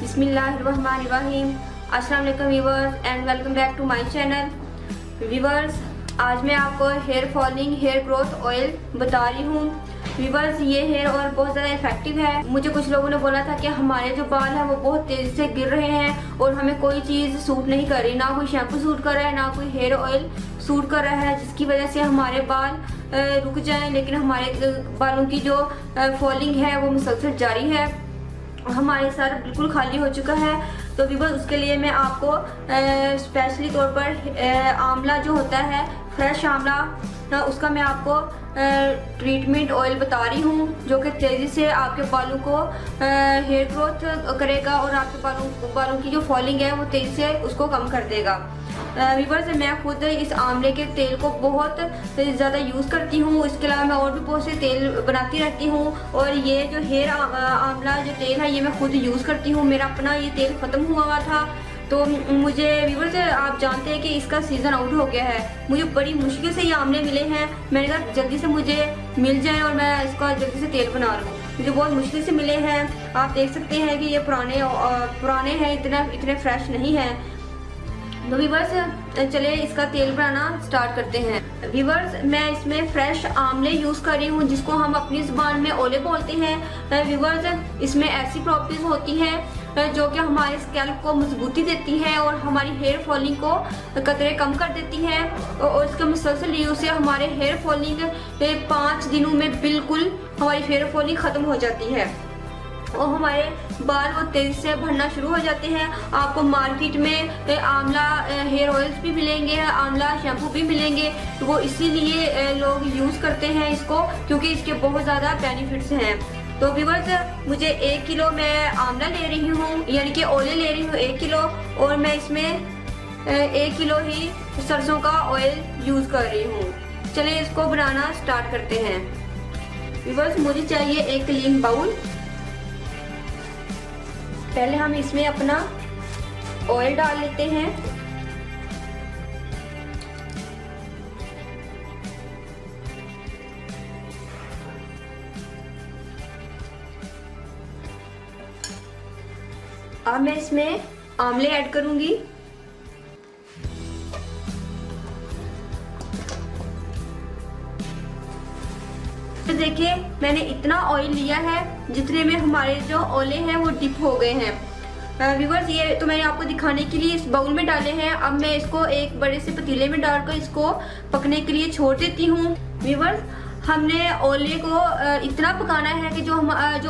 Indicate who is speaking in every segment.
Speaker 1: बिस्मिल्लाहिर्रहमानिर्रहीम। अस्सलाम वालेकुम viewers and welcome back to my channel. Viewers, आज मैं आपको hair falling hair growth oil बता रही हूँ। व्यूअर्स, ये हेयर ऑयल बहुत ज़्यादा इफेक्टिव है। मुझे कुछ लोगों ने बोला था कि हमारे जो बाल हैं वो बहुत तेज़ी से गिर रहे हैं और हमें कोई चीज़ सूट नहीं कर रही, ना कोई शैम्पू सूट कर रहा है, ना कोई हेयर ऑयल सूट कर रहा है, जिसकी वजह से हमारे बाल रुक जाएं। लेकिन हमारे बालों की जो फॉलिंग है वो मुसलसल जारी है। हमारे सर बिल्कुल खाली हो चुका है। तो व्यूअर्स, उसके लिए मैं आपको स्पेशली तौर पर आंवला जो होता है, फ्रेश आंवला, उसका मैं आपको ट्रीटमेंट ऑयल बता रही हूँ, जो कि तेज़ी से आपके बालों को हेयर ग्रोथ करेगा और आपके बालों की जो फॉलिंग है वो तेज़ी से उसको कम कर देगा। व्यूअर्स, मैं खुद इस आंवले के तेल को बहुत ज़्यादा यूज़ करती हूँ। इसके अलावा मैं और भी बहुत से तेल बनाती रहती हूँ और ये जो हेयर आंवला जो तेल है ये मैं खुद यूज़ करती हूँ। मेरा अपना ये तेल ख़त्म हुआ था, तो मुझे व्यूअर्स, आप जानते हैं कि इसका सीज़न आउट हो गया है। मुझे बड़ी मुश्किल से ये आंवले मिले हैं। मैंने कहा जल्दी से मुझे मिल जाए और मैं इसका जल्दी से तेल बना लूँ। मुझे बहुत मुश्किल से मिले हैं। आप देख सकते हैं कि ये पुराने हैं, इतने फ्रेश नहीं हैं। तो व्यूअर्स, चले इसका तेल बनाना स्टार्ट करते हैं। व्यूअर्स, मैं इसमें फ्रेश आंवले यूज़ कर रही हूँ, जिसको हम अपनी ज़ुबान में ओले बोलते हैं। व्यूअर्स, इसमें ऐसी प्रॉपर्टीज होती हैं जो कि हमारे स्कैल्प को मजबूती देती है और हमारी हेयर फॉलिंग को कतरे कम कर देती है। और इसके मुसलसल यूज़ से हमारे हेयर फॉलिंग 5 दिनों में बिल्कुल हमारी हेयर फॉलिंग ख़त्म हो जाती है और हमारे बाल वो तेज़ी से भरना शुरू हो जाते हैं। आपको मार्केट में आंवला हेयर ऑयल्स भी मिलेंगे, आंवला शैम्पू भी मिलेंगे। तो वो इसीलिए लोग यूज़ करते हैं इसको, क्योंकि इसके बहुत ज़्यादा बेनिफिट्स हैं। तो व्यूअर्स, मुझे 1 किलो मैं आंवला ले रही हूँ, यानी कि ओले ले रही हूँ 1 किलो, और मैं इसमें 1 किलो ही सरसों का ऑयल यूज़ कर रही हूँ। चलिए इसको बनाना स्टार्ट करते हैं। व्यूअर्स, मुझे चाहिए एक क्लीन बाउल। पहले हम इसमें अपना ऑयल डाल लेते हैं। अब मैं इसमें आंवले ऐड करूंगी। तो देखिए, मैंने इतना ऑयल लिया है जितने में हमारे जो ओले हैं वो डिप हो गए हैं। व्यूअर्स, ये तो मैंने आपको दिखाने के लिए इस बाउल में डाले हैं। अब मैं इसको एक बड़े से पतीले में डालकर इसको पकने के लिए छोड़ देती हूँ। व्यूअर्स, हमने ओले को इतना पकाना है कि जो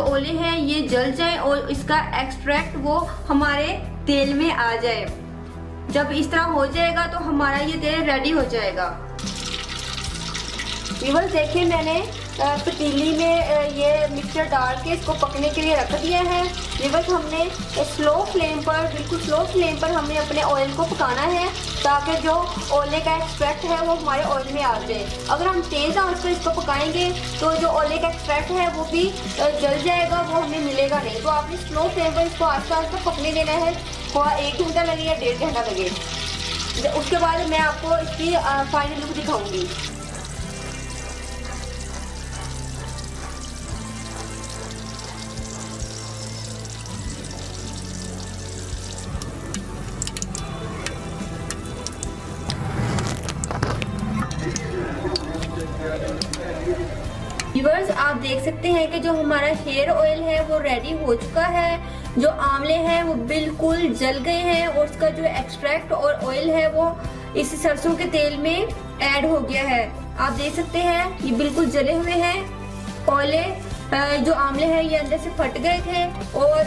Speaker 1: ओले हैं ये जल जाए और इसका एक्सट्रैक्ट वो हमारे तेल में आ जाए। जब इस तरह हो जाएगा तो हमारा ये तेल रेडी हो जाएगा। व्यूअर्स, देखिए, मैंने पतीली में ये मिक्सचर डाल के इसको पकने के लिए रख दिया है। व्यूअर्स, हमने स्लो फ्लेम पर, बिल्कुल स्लो फ्लेम पर हमें अपने ऑयल को पकाना है, ताकि जो ओले का एक्सट्रैक्ट है वो हमारे ऑयल में आ जाए। अगर हम तेज़ आंच पर इसको पकाएंगे तो जो ओले का एक्सट्रैक्ट है वो भी जल जाएगा, वो हमें मिलेगा नहीं। तो आपने स्लो फ्लेम पर इसको आस्ते आस्ते पकने देना है। 1 घंटा लगे या 1.5 घंटा लगे। उसके बाद मैं आपको इसकी फाइनल लुक दिखाऊंगी। व्यूअर्स, आप देख सकते हैं कि जो हमारा हेयर ऑयल है वो रेडी हो चुका है। जो आंवले हैं वो बिल्कुल जल गए हैं और उसका जो एक्सट्रैक्ट और ऑयल है वो इस सरसों के तेल में ऐड हो गया है। आप देख सकते हैं ये बिल्कुल जले हुए हैं। ओले जो आंवले हैं ये अंदर से फट गए थे और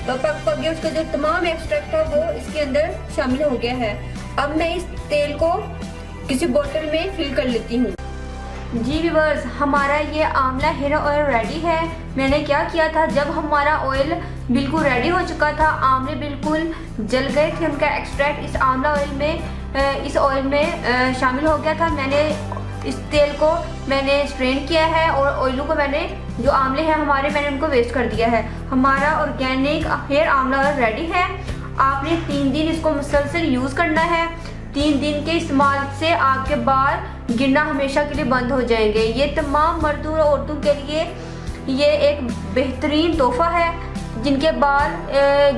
Speaker 1: पक गए। उसका जो तमाम एक्सट्रैक्ट था वो इसके अंदर शामिल हो गया है। अब मैं इस तेल को किसी बोतल में फिल कर लेती हूँ। जी व्यूअर्स, हमारा ये आंवला हेयर ऑयल रेडी है। मैंने क्या किया था, जब हमारा ऑयल बिल्कुल रेडी हो चुका था, आंवले बिल्कुल जल गए थे, उनका एक्सट्रैक्ट इस आंवला ऑयल में, इस ऑयल में शामिल हो गया था। मैंने इस तेल को मैंने स्ट्रेन किया है और ऑयलों को मैंने, जो आंवले हैं हमारे, मैंने उनको वेस्ट कर दिया है। हमारा ऑर्गेनिक हेयर आंवला ऑयल रेडी है। आपने 3 दिन इसको मुसलसल यूज़ करना है। 3 दिन के इस्तेमाल से आपके बाल गिरना हमेशा के लिए बंद हो जाएंगे। ये तमाम मर्दों और औरतों के लिए ये एक बेहतरीन तोहफा है जिनके बाल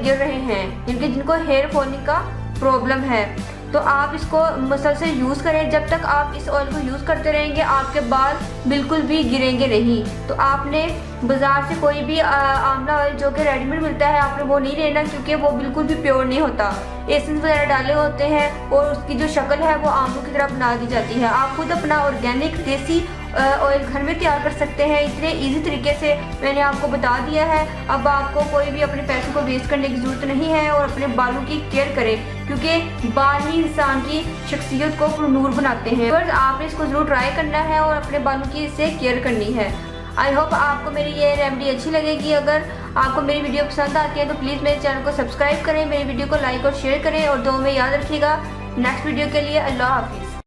Speaker 1: गिर रहे हैं, जिनको हेयर फॉलिंग का प्रॉब्लम है, तो आप इसको मसलसल यूज़ करें। जब तक आप इस ऑयल को यूज़ करते रहेंगे आपके बाल बिल्कुल भी गिरेंगे नहीं। तो आपने बाज़ार से कोई भी आंवला ऑयल जो कि रेडीमेड मिलता है आपने वो नहीं लेना, क्योंकि वो बिल्कुल भी प्योर नहीं होता, एसेंस वगैरह डाले होते हैं और उसकी जो शक्ल है वो आमलों की तरह बना दी जाती है। आप खुद अपना ऑर्गेनिक देसी ऑयल घर में तैयार कर सकते हैं। इतने इजी तरीके से मैंने आपको बता दिया है। अब आपको कोई भी अपने पैसों को वेस्ट करने की ज़रूरत नहीं है और अपने बालों की केयर करें, क्योंकि बाल ही इंसान की शख्सियत को पुरनूर बनाते हैं। बस आपने इसको ज़रूर ट्राई करना है और अपने बालों की इससे केयर करनी है। आई होप आपको मेरी ये रेमेडी अच्छी लगेगी। अगर आपको मेरी वीडियो पसंद आती है तो प्लीज़ मेरे चैनल को सब्सक्राइब करें, मेरी वीडियो को लाइक और शेयर करें और दुआ में याद रखिएगा। नेक्स्ट वीडियो के लिए अल्लाह हाफिज़।